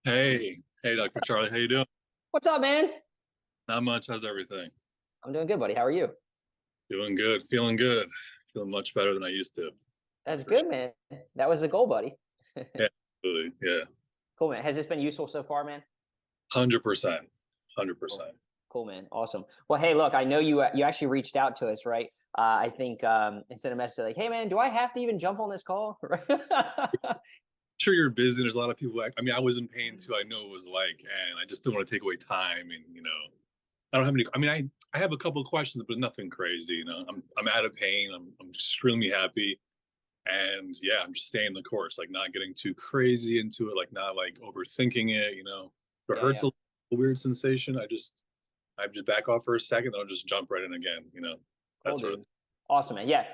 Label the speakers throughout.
Speaker 1: Hey, Dr. Charlie, how you doing?
Speaker 2: What's up, man?
Speaker 1: Not much. How's everything?
Speaker 2: I'm doing good, buddy. How are you?
Speaker 1: Doing good. Feeling much better than I used to. That's
Speaker 2: That's
Speaker 1: for sure.
Speaker 2: good, man. That was the goal, buddy.
Speaker 1: Yeah, absolutely. Yeah,
Speaker 2: Cool, man. Has this been useful so far, man?
Speaker 1: 100%, hundred
Speaker 2: Cool,
Speaker 1: percent.
Speaker 2: cool, man. Awesome. Well, hey, look, I know you actually reached out to us, right? I think and sent a message like, "Hey, man, do I have to even jump on this call?" Right?
Speaker 1: Sure, you're busy. There's a lot of people. I mean, I was in pain too. I know what it was like, and I just didn't want to take away time. And I don't have any. I mean, I have a couple of questions, but nothing crazy. I'm out of pain. I'm extremely happy, and yeah, I'm just staying the course, like not getting too crazy into it, like not like overthinking it. If it
Speaker 2: Yeah,
Speaker 1: hurts
Speaker 2: yeah.
Speaker 1: a weird sensation, I just back off for a second, then I'll just jump right in again. That
Speaker 2: Cool,
Speaker 1: sort of
Speaker 2: dude. Awesome, man. Yeah.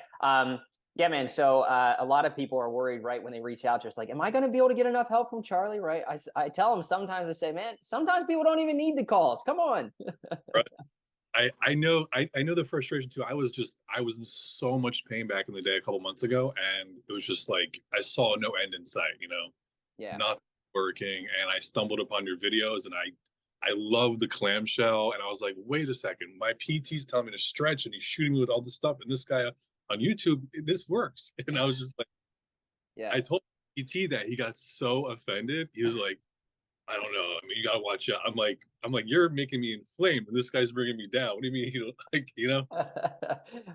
Speaker 2: Yeah, man. So a lot of people are worried, right, when they reach out to us, like, am I going to be able to get enough help from Charlie? Right. I tell them sometimes I say, man, sometimes people don't even need the calls. Come on.
Speaker 1: right. I know the frustration too. I was in so much pain back in the day a couple months ago, and it was just like I saw no end in sight.
Speaker 2: Yeah.
Speaker 1: Nothing working, and I stumbled upon your videos, and I love the clamshell, and I was like, wait a second, my PT's telling me to stretch, and he's shooting me with all this stuff, and this guy on YouTube, this works, and I was just like,
Speaker 2: Yeah.
Speaker 1: I told PT that he got so offended. He was like, I don't know. I mean, you gotta watch out. I'm like, you're making me inflamed, and this guy's bringing me down. What do you mean?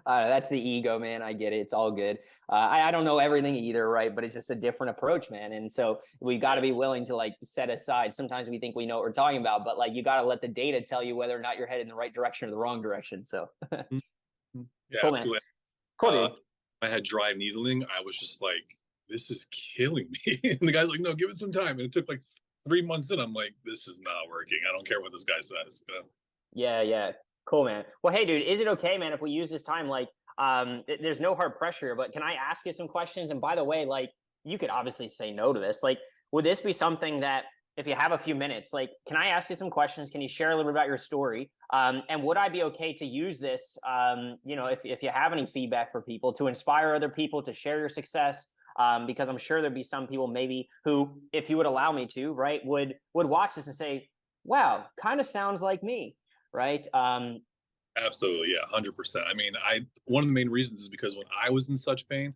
Speaker 2: That's the ego, man. I get it. It's all good. I don't know everything either, right? But it's just a different approach, man. And so we got to
Speaker 1: Yeah,
Speaker 2: be willing to like set aside. Sometimes we think we know what we're talking about, but like you got to let the data tell you whether or not you're headed in the right direction or the wrong direction. So
Speaker 1: yeah,
Speaker 2: cool, man.
Speaker 1: absolutely.
Speaker 2: Cool,
Speaker 1: Uh,
Speaker 2: dude.
Speaker 1: I had dry needling. I was just like, this is killing me. And the guy's like, no, give it some time. And it took like 3 months in. I'm like, this is not working. I don't care what this guy says.
Speaker 2: Yeah, yeah. Cool, man. Well, hey, dude, is it okay, man, if we use this time like there's no hard pressure, but can I ask you some questions? And by the way, like you could obviously say no to this. Like, would this be something that if you have a few minutes, like, can I ask you some questions? Can you share a little bit about your story? And would I be okay to use this, if you have any feedback for people to inspire other people to share your success? Because I'm sure there'd be some people maybe who, if you would allow me to, right, would watch this and say, wow, kind of sounds like me, right?
Speaker 1: Absolutely. Yeah. 100%. I mean, one of the main reasons is because when I was in such pain,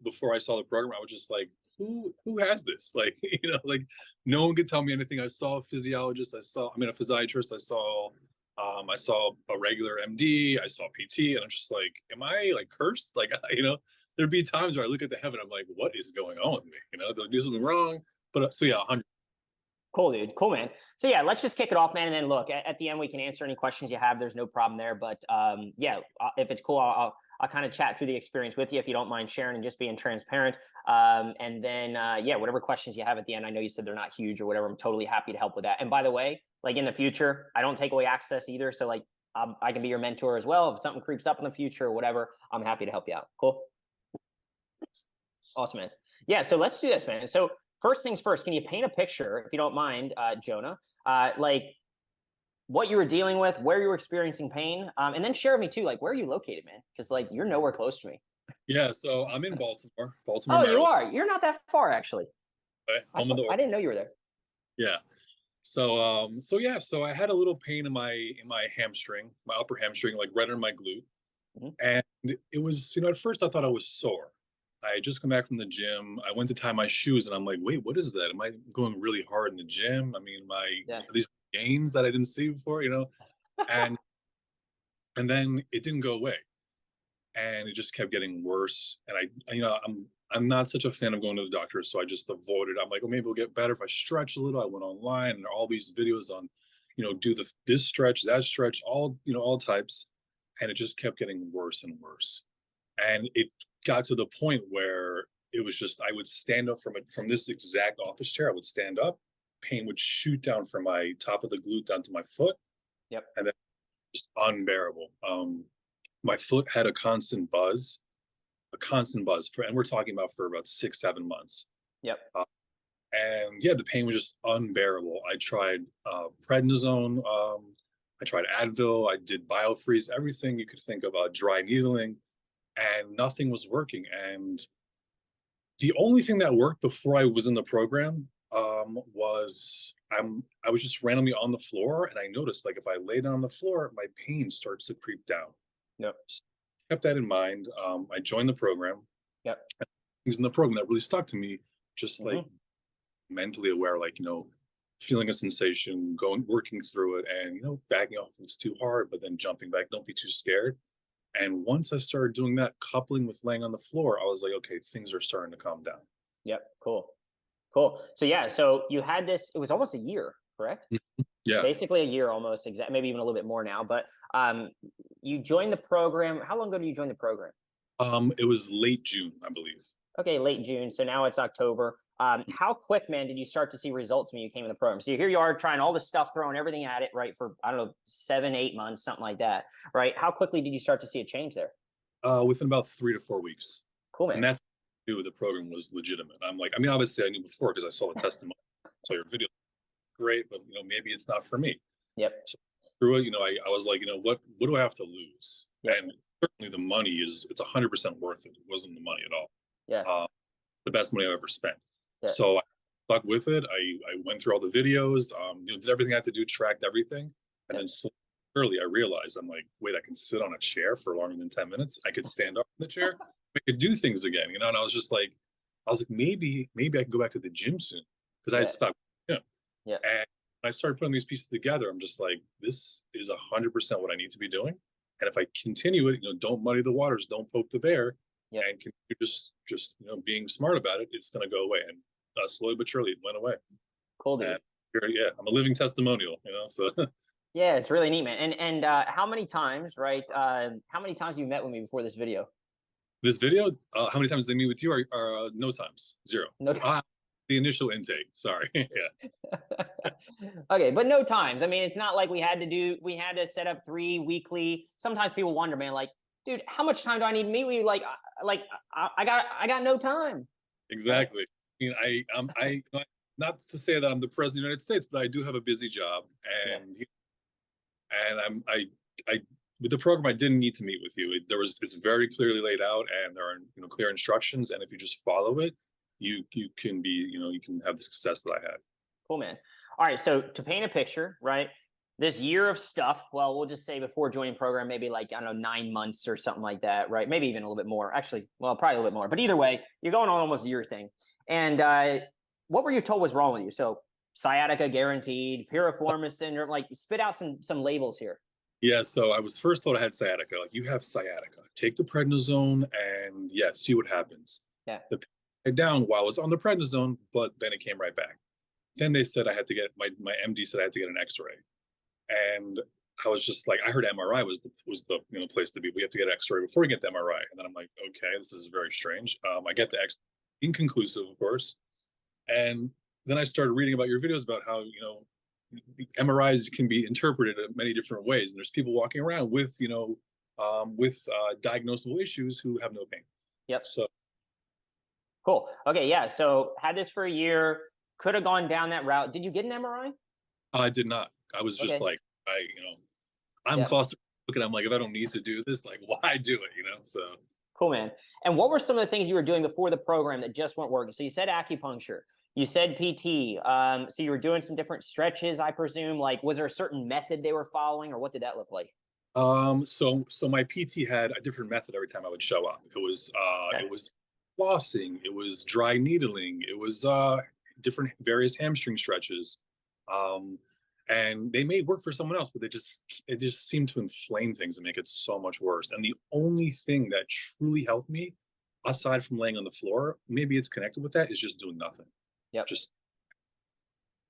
Speaker 1: before I saw the program, I was just like, who has this? Like, like no one could tell me anything. I saw a physiologist, I mean, a physiatrist, I saw a regular MD, I saw PT, and I'm just like, am I like cursed? Like, there'd be times where I look at the heaven, I'm like, what is going on with me? Did I do something wrong? But so yeah, 100.
Speaker 2: Cool, dude. Cool, man. So yeah, let's just kick it off, man. And then look, at the end, we can answer any questions you have. There's no problem there. But yeah, if it's cool, I'll kind of chat through the experience with you if you don't mind sharing and just being transparent. And then yeah, whatever questions you have at the end, I know you said they're not huge or whatever. I'm totally happy to help with that. And by the way, like in the future, I don't take away access either. So like I can be your mentor as well. If something creeps up in the future or whatever, I'm happy to help you out. Cool. Awesome, man. Yeah, so let's do this, man. So first things first, can you paint a picture, if you don't mind, Jonah, like what you were dealing with, where you were experiencing pain, and then share with me too, like where are you located, man? Because like you're nowhere close to me.
Speaker 1: Yeah. So I'm in Baltimore,
Speaker 2: Oh, you
Speaker 1: Maryland.
Speaker 2: are. You're not that far, actually.
Speaker 1: Okay? Home of the
Speaker 2: I didn't know you were there.
Speaker 1: Yeah. So yeah, so I had a little pain in my hamstring, my upper hamstring, like right under my glute.
Speaker 2: Mhm.
Speaker 1: And it was, at first I thought I was sore. I had just come back from the gym. I went to tie my shoes and I'm like, wait, what is that? Am I going really hard in the gym? I mean,
Speaker 2: Yeah.
Speaker 1: these gains that I didn't see before? And and then it didn't go away. And it just kept getting worse. And I'm not such a fan of going to the doctor, so I just avoided. I'm like, well, maybe it'll get better if I stretch a little. I went online and all these videos on, do this stretch, that stretch, all types, and it just kept getting worse and worse. And it got to the point where it was just I would stand up from this exact office chair. I would stand up, pain would shoot down from my top of the glute down to my foot,
Speaker 2: Yep.
Speaker 1: and then just unbearable. My foot had a constant buzz and we're talking about for about 6 7 months.
Speaker 2: Yep.
Speaker 1: And yeah, the pain was just unbearable. I tried prednisone, I tried Advil, I did biofreeze, everything you could think of, dry needling, and nothing was working. And the only thing that worked before I was in the program was I was just randomly on the floor, and I noticed like if I lay down on the floor, my pain starts to creep down.
Speaker 2: Yep.
Speaker 1: So kept that in mind. I joined the program.
Speaker 2: Yep.
Speaker 1: Things in the program that really stuck to me, just like
Speaker 2: Hmm.
Speaker 1: mentally aware, like, feeling a sensation, going, working through it, and, backing off if it's too hard, but then jumping back. Don't be too scared. And once I started doing that, coupling with laying on the floor, I was like, okay, things are starting to calm down.
Speaker 2: Yep. Cool. Cool. So yeah, so you had this, it was almost a year, correct?
Speaker 1: Yeah.
Speaker 2: Basically a year almost, exact, maybe even a little bit more now. But you joined the program. How long ago did you join the program?
Speaker 1: It was late June, I believe.
Speaker 2: Okay, late June. So now it's October. How quick, man, did you start to see results when you came in the program? So here you are trying all this stuff, throwing everything at it, right? For, I don't know, 7, 8 months, something like that, right? How quickly did you start to see a change there?
Speaker 1: Within about 3 to 4 weeks.
Speaker 2: Cool,
Speaker 1: And
Speaker 2: man.
Speaker 1: that's when I knew the program was legitimate. I'm like, I mean, obviously I knew before because I saw the testimony, saw your video, great, but maybe it's not for me.
Speaker 2: Yep.
Speaker 1: So through it, I was like, what do I have to lose?
Speaker 2: Yep.
Speaker 1: And certainly the money it's 100% worth it. It wasn't the money at all.
Speaker 2: Yeah.
Speaker 1: The best money I've ever spent.
Speaker 2: Yeah.
Speaker 1: So I stuck with it. I went through all the videos, did everything I had to do, tracked everything. And then slowly I realized, I'm like, wait, I can sit on a chair for longer than 10 minutes. I could stand up in the chair. I could do things again, and I was just like, maybe I can go back to the gym soon because I had stopped.
Speaker 2: Yeah.
Speaker 1: And when I started putting these pieces together, I'm just like, this is 100% what I need to be doing. And if I continue it, don't muddy the waters, don't poke the bear,
Speaker 2: Yep.
Speaker 1: and continue just being smart about it, it's going to go away. And slowly but surely, it went away.
Speaker 2: Cool, dude.
Speaker 1: And yeah, I'm a living testimonial, So
Speaker 2: Yeah, it's really neat, man. And how many times, right? How many times have you met with me before this video?
Speaker 1: this video, how many times did they meet with you? Are no times, zero.
Speaker 2: No.
Speaker 1: The initial intake. Sorry. Yeah.
Speaker 2: Okay, but no times. I mean, it's not like we had to set up 3 weekly. Sometimes people wonder, man, like, dude, how much time do I need to meet with you? I got no time.
Speaker 1: Exactly. I mean, not to say that I'm the president of the United States, but I do have a busy job, and I with the program, I didn't need to meet with you. It's very clearly laid out, and there are clear instructions, and if you just follow it, you can you can have the success that I had.
Speaker 2: Cool, man. All right, so to paint a picture, right? This year of stuff, well, we'll just say before joining program, maybe like, I don't know, 9 months or something like that, right? Maybe even a little bit more. Actually, well, probably a little bit more. But either way, you're going on almost a year thing. And what were you told was wrong with you? So sciatica guaranteed, piriformis syndrome, like spit out some labels here.
Speaker 1: Yeah, so I was first told I had sciatica. Like, you have sciatica. Take the prednisone and see what happens.
Speaker 2: Yeah.
Speaker 1: The pain went down while I was on the prednisone, but then it came right back. Then they said I had to get my MD said I had to get an X-ray, and I was just like, I heard MRI was the place to be. We have to get an X-ray before we get the MRI, and then I'm like, okay, this is very strange. I get the X, inconclusive, of course, and then I started reading about your videos about how the MRIs can be interpreted in many different ways, and there's people walking around with diagnosable issues who have no pain.
Speaker 2: Yep.
Speaker 1: So
Speaker 2: cool. Okay, yeah. So had this for a year. Could have gone down that route. Did you get an MRI?
Speaker 1: I did not. I was just like, I'm claustrophobic, and I'm like, if I don't need to do this, like, why do it? So
Speaker 2: cool, man. And what were some of the things you were doing before the program that just weren't working? So you said acupuncture, you said PT. So you were doing some different stretches, I presume. Like, was there a certain method they were following, or what did that look like?
Speaker 1: So my PT had a different method every time I would show up. It was flossing, it was dry needling, it was different various hamstring stretches. And they may work for someone else, but it just seemed to inflame things and make it so much worse. And the only thing that truly helped me, aside from laying on the floor, maybe it's connected with that, is just doing nothing.
Speaker 2: Yep.
Speaker 1: Just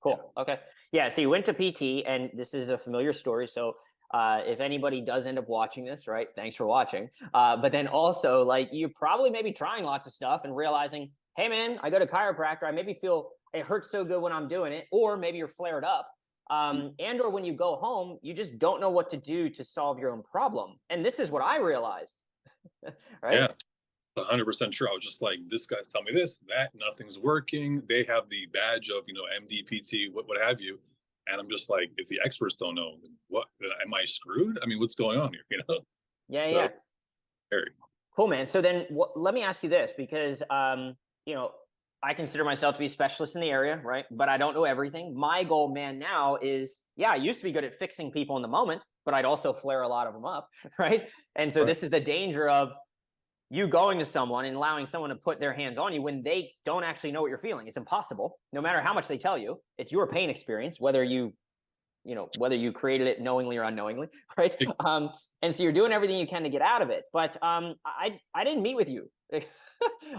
Speaker 2: cool. Okay. Yeah. So you went to PT, and this is a familiar story. So if anybody does end up watching this, right? Thanks for watching. But then also, like, you probably maybe trying lots of stuff and realizing, hey, man, I go to chiropractor. I maybe feel it hurts so good when I'm doing it, or maybe you're flared up. And or when you go home, you just don't know what to do to solve your own problem. And this is what I realized. Right?
Speaker 1: Yeah, 100% sure. I was just like, this guy's telling me this, that, nothing's working. They have the badge of, MD, PT, what have you. And I'm just like, if the experts don't know, then what, am I screwed? I mean, what's going on here?
Speaker 2: Yeah,
Speaker 1: so,
Speaker 2: yeah.
Speaker 1: Very
Speaker 2: Cool, man. So then let me ask you this, because, I consider myself to be a specialist in the area, right? But I don't know everything. My goal, man, now is, yeah, I used to be good at fixing people in the moment, but I'd also flare a lot of them up, right? And so
Speaker 1: Right.
Speaker 2: this is the danger of you going to someone and allowing someone to put their hands on you when they don't actually know what you're feeling. It's impossible. No matter how much they tell you, it's your pain experience, whether you created it knowingly or unknowingly, right? And so you're doing everything you can to get out of it. But I didn't meet with you.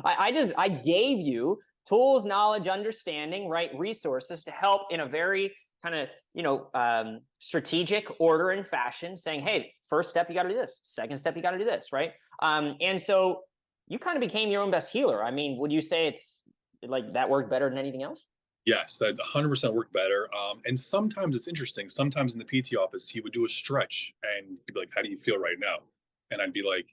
Speaker 2: I gave you tools, knowledge, understanding, right? Resources to help in a very kind of, strategic order and fashion, saying, hey, first step, you got to do this. Second step, you got to do this, right? And so you kind of became your own best healer. I mean, would you say it's like that worked better than anything else?
Speaker 1: Yes, that 100% worked better. And sometimes it's interesting. Sometimes in the PT office, he would do a stretch and he'd be like, how do you feel right now? And I'd be like,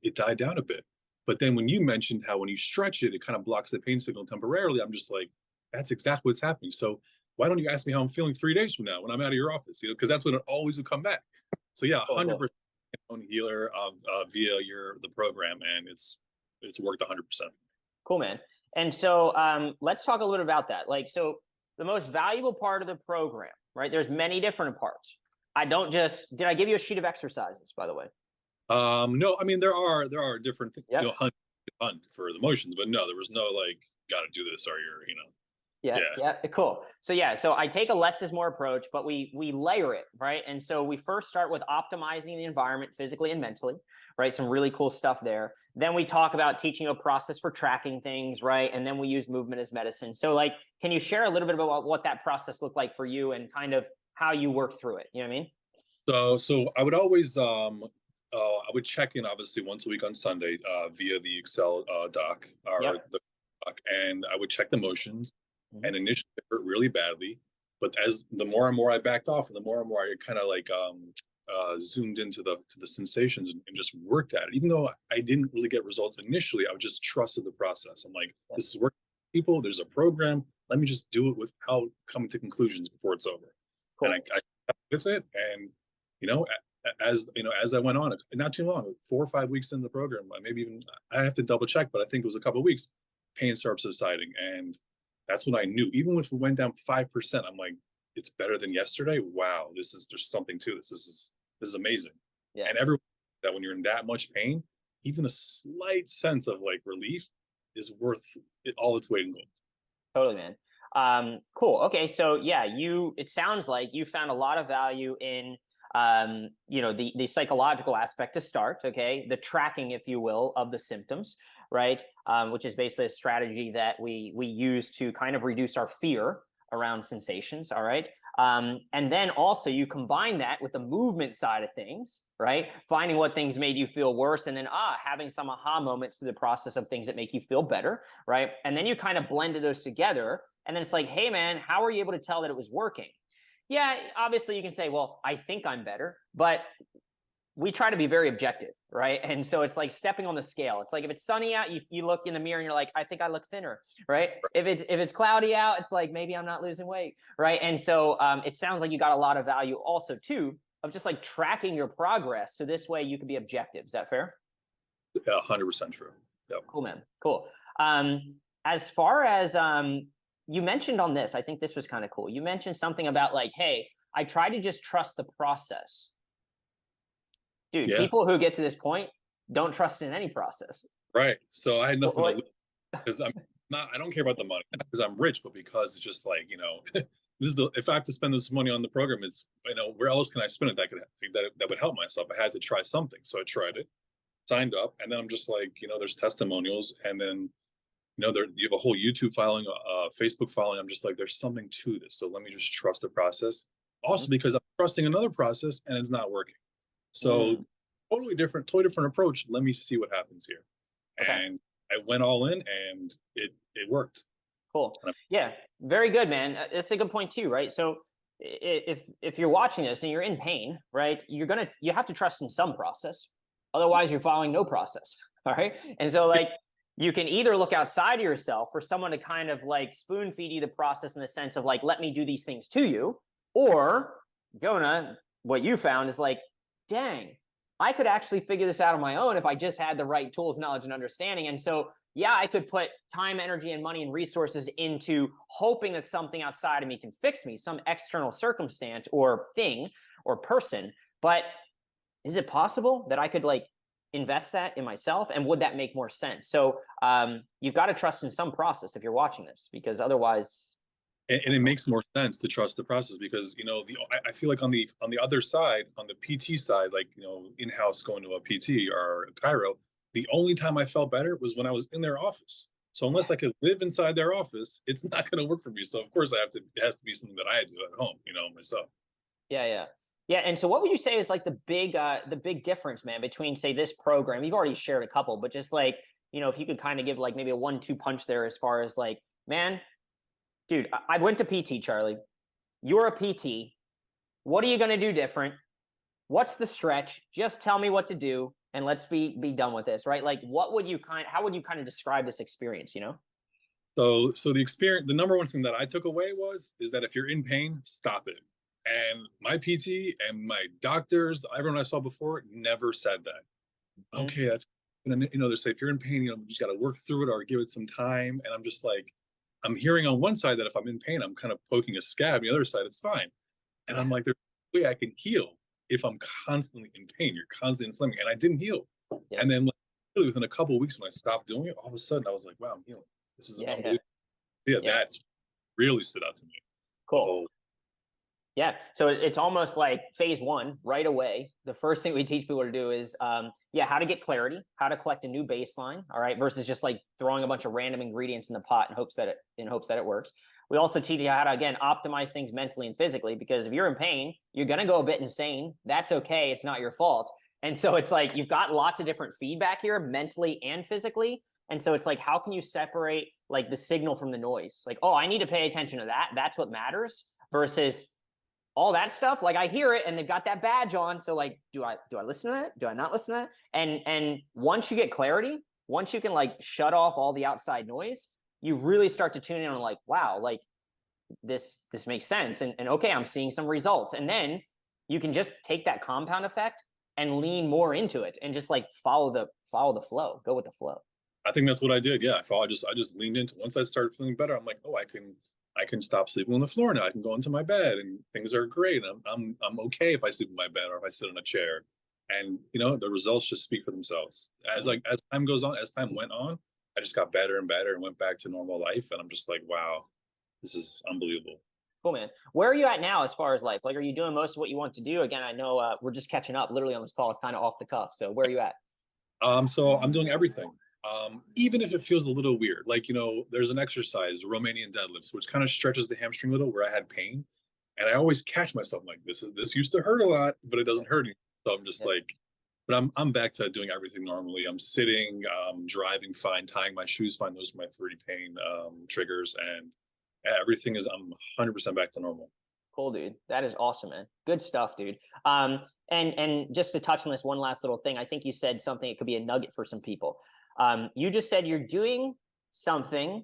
Speaker 1: it died down a bit. But then when you mentioned how when you stretch it, it kind of blocks the pain signal temporarily, I'm just like, that's exactly what's happening. So why don't you ask me how I'm feeling 3 days from now when I'm out of your office? Because that's when it always would come back. So yeah,
Speaker 2: Cool, cool.
Speaker 1: 100% own healer via the program, and it's worked 100%.
Speaker 2: Cool, man. And so let's talk a little bit about that. Like, so the most valuable part of the program, right? There's many different parts. Did I give you a sheet of exercises, by the way?
Speaker 1: No, I mean there are different
Speaker 2: Yep.
Speaker 1: hunt for the motions, but no, there was no like got to do this or you're.
Speaker 2: Yeah,
Speaker 1: Yeah.
Speaker 2: yeah, cool. So yeah, so I take a less is more approach, but we layer it, right? And so we first start with optimizing the environment physically and mentally, right? Some really cool stuff there. Then we talk about teaching a process for tracking things, right? And then we use movement as medicine. So like, can you share a little bit about what that process looked like for you and kind of how you work through it? You know what I mean?
Speaker 1: So I would always I would check in obviously once a week on Sunday via the Excel doc or
Speaker 2: Yep.
Speaker 1: the doc, and I would check the motions.
Speaker 2: Mhm.
Speaker 1: And initially it hurt really badly, but as the more and more I backed off, and the more and more I kind of like zoomed into the sensations and just worked at it. Even though I didn't really get results initially, I would just trusted the process. I'm like,
Speaker 2: Yep.
Speaker 1: this is working. People, there's a program. Let me just do it without coming to conclusions before it's over. And
Speaker 2: Cool.
Speaker 1: I kept with it, and you know, as I went on, not too long, 4 or 5 weeks in the program, maybe even I have to double check, but I think it was a couple of weeks. Pain started subsiding, and that's when I knew. Even if it went down 5%, I'm like, it's better than yesterday. Wow, there's something to this. This is amazing.
Speaker 2: Yeah.
Speaker 1: And everyone that when you're in that much pain, even a slight sense of like relief is worth all its weight in gold.
Speaker 2: Totally, man. Cool. Okay. So yeah, it sounds like you found a lot of value in, the psychological aspect to start. Okay. The tracking, if you will, of the symptoms, right? Which is basically a strategy that we use to kind of reduce our fear around sensations. All right. And then also you combine that with the movement side of things, right? Finding what things made you feel worse, and then having some aha moments through the process of things that make you feel better, right? And then you kind of blended those together, and then it's like, hey man, how are you able to tell that it was working? Yeah, obviously you can say, well, I think I'm better, but we try to be very objective, right? And so it's like stepping on the scale. It's like if it's sunny out, you look in the mirror and you're like, I think I look thinner, right? If it's cloudy out, it's like maybe I'm not losing weight, right? And so it sounds like you got a lot of value also too of just like tracking your progress. So this way you can be objective. Is that fair?
Speaker 1: Yeah, 100% true. Yep.
Speaker 2: Cool, man. Cool. As far as you mentioned on this, I think this was kind of cool. You mentioned something about like, hey, I try to just trust the process. Dude,
Speaker 1: Yeah.
Speaker 2: people who get to this point don't trust in any process.
Speaker 1: Right. So I had nothing to
Speaker 2: What?
Speaker 1: lose because I'm not. I don't care about the money, not because I'm rich, but because it's just like this is if I have to spend this money on the program, it's where else can I spend it that would help myself? I had to try something, so I tried it, signed up, and then I'm just like there's testimonials, and then there you have a whole YouTube following, Facebook following. I'm just like there's something to this, so let me just trust the process. Also
Speaker 2: Mhm.
Speaker 1: because I'm trusting another process and it's not working, so
Speaker 2: Mm,
Speaker 1: totally different approach. Let me see what happens here,
Speaker 2: okay,
Speaker 1: and I went all in, and it worked.
Speaker 2: cool. Yeah, very good, man. That's a good point too, right? So if you're watching this and you're in pain, right, you have to trust in some process. Otherwise, you're following no process. All right. And so like you can either look outside of yourself for someone to kind of like spoon feed you the process in the sense of like, let me do these things to you, or Jonah, what you found is like, dang, I could actually figure this out on my own if I just had the right tools, knowledge, and understanding. And so, yeah, I could put time, energy, and money and resources into hoping that something outside of me can fix me, some external circumstance or thing or person. But is it possible that I could like invest that in myself? And would that make more sense? So you've got to trust in some process if you're watching this, because otherwise,
Speaker 1: And it makes more sense to trust the process because I feel like on the other side, on the PT side, like in house going to a PT or a chiro, the only time I felt better was when I was in their office. So unless I could live inside their office, it's not going to work for me. So of course it has to be something that I do at home, myself.
Speaker 2: yeah, yeah. Yeah, and so what would you say is like the big difference, man, between say this program? You've already shared a couple, but just like, if you could kind of give like maybe a 1-2 punch there as far as like, man, dude, I went to PT, Charlie. You're a PT. What are you going to do different? What's the stretch? Just tell me what to do and let's be done with this, right? Like how would you kind of describe this experience,
Speaker 1: So the experience, the number one thing that I took away is that if you're in pain, stop it. And my PT and my doctors, everyone I saw before, never said that.
Speaker 2: Mm-hmm.
Speaker 1: Okay, that's, and then, they say if you're in pain, you just got to work through it or give it some time. And I'm just like, I'm hearing on one side that if I'm in pain, I'm kind of poking a scab. The other side, it's fine. And I'm like, there's no way I can heal if I'm constantly in pain. You're constantly inflaming, and I didn't heal.
Speaker 2: Yeah.
Speaker 1: And then, like, really within a couple of weeks, when I stopped doing it, all of a sudden I was like, wow, I'm healing. This is unbelievable. Yeah, that's really stood out to me.
Speaker 2: Cool. Yeah. So it's almost like phase one right away. The first thing we teach people to do is, how to get clarity, how to collect a new baseline. All right. Versus just like throwing a bunch of random ingredients in the pot in hopes that it works. We also teach you how to, again, optimize things mentally and physically, because if you're in pain, you're going to go a bit insane. That's okay. It's not your fault. And so it's like, you've got lots of different feedback here, mentally and physically. And so it's like, how can you separate like the signal from the noise? Like, oh, I need to pay attention to that. That's what matters, versus all that stuff. Like, I hear it and they've got that badge on. So like, do I listen to that? Do I not listen to that? And once you get clarity, once you can like shut off all the outside noise, you really start to tune in on like, wow, like this makes sense. And okay, I'm seeing some results. And then you can just take that compound effect and lean more into it and just like follow the flow, go with the flow.
Speaker 1: I think that's what I did. Yeah, I just leaned into. Once I started feeling better, I'm like, oh, I can stop sleeping on the floor now. I can go into my bed, and things are great. I'm okay if I sleep in my bed or if I sit in a chair, and the results just speak for themselves. As time goes on, as time went on, I just got better and better and went back to normal life, and I'm just like, wow, this is unbelievable.
Speaker 2: Cool, man. Where are you at now as far as life? Like, are you doing most of what you want to do? Again, I know we're just catching up literally on this call. It's kind of off the cuff. So where are you at?
Speaker 1: So I'm doing everything. Even if it feels a little weird, like, there's an exercise, Romanian deadlifts, which kind of stretches the hamstring a little where I had pain. And I always catch myself like, this used to hurt a lot, but it doesn't hurt anymore. So I'm just like, but I'm back to doing everything normally. I'm sitting, driving fine, tying my shoes fine. Those are my 3 pain triggers, and everything is, I'm 100% back to normal.
Speaker 2: Cool, dude. That is awesome, man. Good stuff, dude. And just to touch on this one last little thing, I think you said something, it could be a nugget for some people. You just said you're doing something,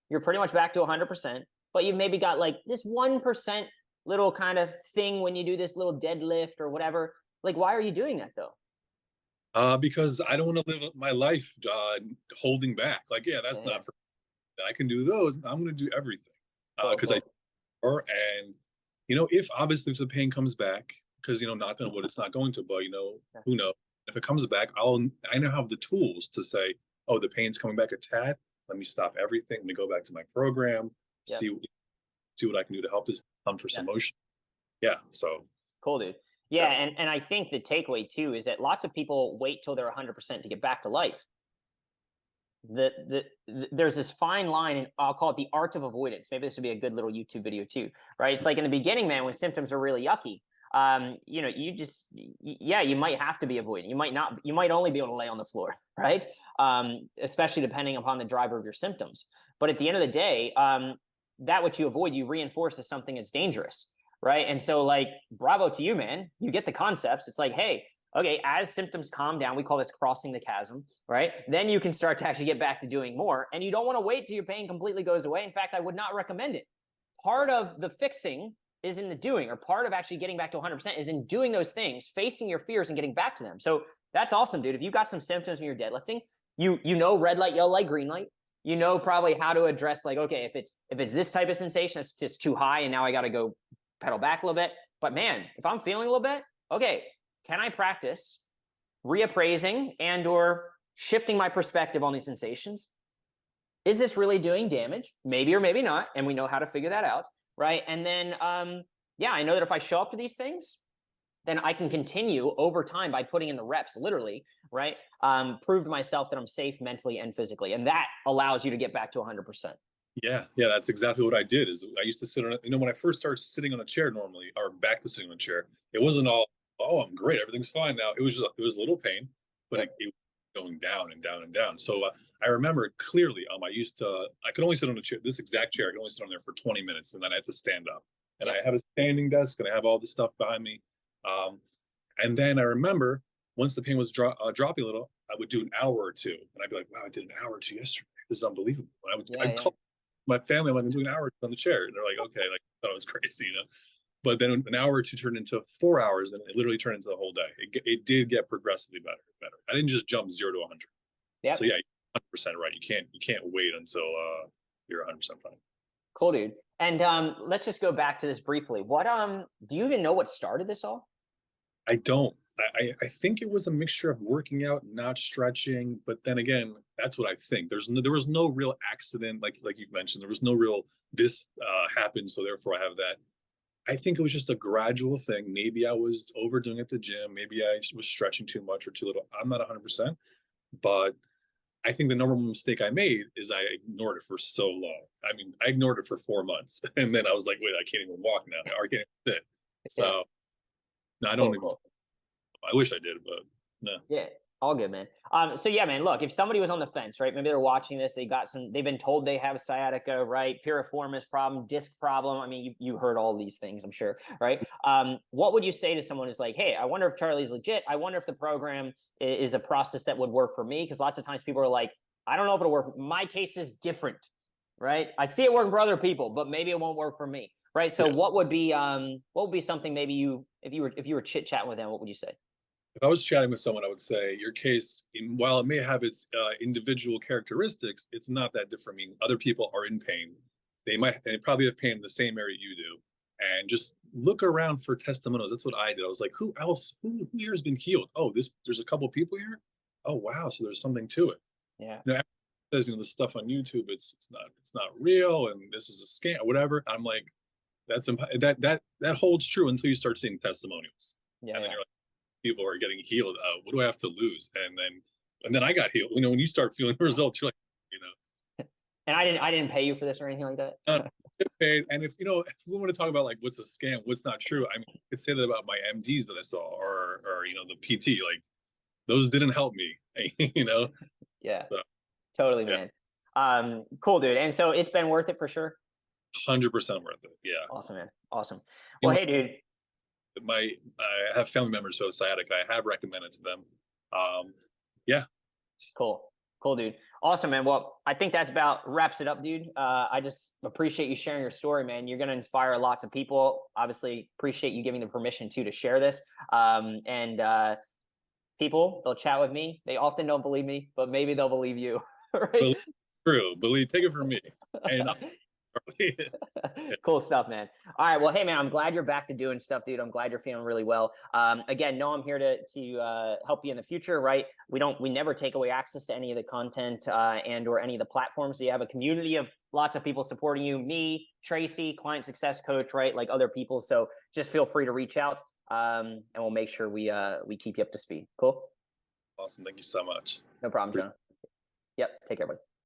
Speaker 2: you're pretty much back to 100%, but you've maybe got like this 1% little kind of thing when you do this little deadlift or whatever. Like, why are you doing that though?
Speaker 1: Because I don't want to live my life holding back. Like, yeah, that's not for me. I can do those. I'm going to do everything because and if obviously the pain comes back, because knock on wood, it's not going to, but who knows? If it comes back, I now have the tools to say, oh, the pain's coming back a tad. Let me stop everything. Let me go back to my program, see what I can do to help this come for some motion. Yeah. So
Speaker 2: cool, dude. Yeah. And I think the takeaway too is that lots of people wait till they're 100% to get back to life. There's this fine line, and I'll call it the art of avoidance. Maybe this would be a good little YouTube video too, right? It's like in the beginning, man, when symptoms are really yucky, you might have to be avoiding. You might only be able to lay on the floor, right? Especially depending upon the driver of your symptoms. But at the end of the day, that which you avoid, you reinforce as something that's dangerous, right? And so like, bravo to you, man. You get the concepts. It's like, hey, okay, as symptoms calm down, we call this crossing the chasm, right? Then you can start to actually get back to doing more. And you don't want to wait till your pain completely goes away. In fact, I would not recommend it. Part of the fixing is in the doing, or part of actually getting back to 100% is in doing those things, facing your fears and getting back to them. So that's awesome, dude. If you got some symptoms when you're deadlifting, you know red light, yellow light, green light. You know probably how to address, like, okay, if it's this type of sensation, it's just too high, and now I got to go pedal back a little bit. But man, if I'm feeling a little bit, okay, can I practice reappraising and or shifting my perspective on these sensations? Is this really doing damage? Maybe or maybe not, and we know how to figure that out, right? And then, yeah, I know that if I show up to these things, then I can continue over time by putting in the reps, literally, right? Prove to myself that I'm safe mentally and physically, and that allows you to get back to 100%.
Speaker 1: Yeah, that's exactly what I did. Is I used to sit on, when I first started sitting on a chair normally, or back to sitting on a chair, it wasn't all, oh, I'm great, everything's fine now. It was just, it was a little pain, but
Speaker 2: Yep.
Speaker 1: it was going down and down and down. So I remember clearly, I could only sit on a chair, this exact chair, I could only sit on there for 20 minutes, and then I had to stand up. And
Speaker 2: Yep.
Speaker 1: I have a standing desk, and I have all this stuff behind me. And then I remember once the pain was dropping a little, I would do an hour or two, and I'd be like, wow, I did an hour or two yesterday. This is unbelievable. I'd call my family, I'm like, I'm doing an hour on the chair. And they're like, okay, like, I thought it was crazy, But then an hour or two turned into 4 hours, and it literally turned into the whole day. It did get progressively better and better. I didn't just jump 0 to 100.
Speaker 2: Yep.
Speaker 1: So yeah, 100% right. You can't wait until you're 100% fine.
Speaker 2: Cool, dude. And let's just go back to this briefly. What do you even know what started this all?
Speaker 1: I don't. I think it was a mixture of working out, not stretching. But then again, that's what I think. There was no real accident, like you mentioned. There was no real this happened, so therefore I have that. I think it was just a gradual thing. Maybe I was overdoing at the gym. Maybe I was stretching too much or too little. I'm not 100%, but I think the number one mistake I made is I ignored it for so long. I mean, I ignored it for 4 months, and then I was like, wait, I can't even walk now. I can't even sit. So no, I don't.
Speaker 2: Cool.
Speaker 1: I wish I did, but no.
Speaker 2: Yeah, all good, man. So yeah, man, look, if somebody was on the fence, right? Maybe they're watching this, they've been told they have sciatica, right? Piriformis problem, disc problem. I mean, you heard all these things, I'm sure, right? What would you say to someone who's like, hey, I wonder if Charlie's legit. I wonder if the program is a process that would work for me. Because lots of times people are like, I don't know if it'll work. My case is different, right? I see it working for other people, but maybe it won't work for me. Right. So
Speaker 1: Yeah.
Speaker 2: what would be something maybe if you were chit-chatting with them, what would you say?
Speaker 1: If I was chatting with someone, I would say your case, while it may have its individual characteristics, it's not that different. I mean, other people are in pain. They probably have pain in the same area you do. And just look around for testimonials. That's what I did. I was like, who here has been healed? Oh, there's a couple people here. Oh, wow. So there's something to it.
Speaker 2: Yeah.
Speaker 1: Everyone says, the stuff on YouTube, it's not real, and this is a scam or whatever. I'm like, that holds true until you start seeing testimonials.
Speaker 2: Yeah.
Speaker 1: And then you're like, people are getting healed. What do I have to lose? And then I got healed. When you start feeling the results, you're like,
Speaker 2: And I didn't pay you for this or anything like that.
Speaker 1: paid. And if we want to talk about like what's a scam, what's not true, I mean, I could say that about my MDs that I saw, or the PT. Like those didn't help me.
Speaker 2: Yeah,
Speaker 1: so,
Speaker 2: totally,
Speaker 1: yeah.
Speaker 2: man. Cool, dude. And so it's been worth it for sure.
Speaker 1: 100% worth it. Yeah.
Speaker 2: Awesome, man. Awesome. Well, hey, dude.
Speaker 1: I have family members who have sciatica. I have recommended to them. Yeah.
Speaker 2: Cool, dude. Awesome, man. Well, I think that's about wraps it up, dude. I just appreciate you sharing your story, man. You're going to inspire lots of people. Obviously, appreciate you giving the permission to share this. And people, they'll chat with me. They often don't believe me, but maybe they'll believe you. Right?
Speaker 1: True. Take it from me. And
Speaker 2: Cool stuff, man. All right. Well, hey, man, I'm glad you're back to doing stuff, dude. I'm glad you're feeling really well. Again, I'm here to help you in the future, right? We never take away access to any of the content and or any of the platforms. So you have a community of lots of people supporting you, me, Tracy, client success coach, right? Like other people. So just feel free to reach out and we'll make sure we keep you up to speed. Cool.
Speaker 1: Awesome. Thank you so much.
Speaker 2: No problem, Jonah. Yep. Take care, buddy.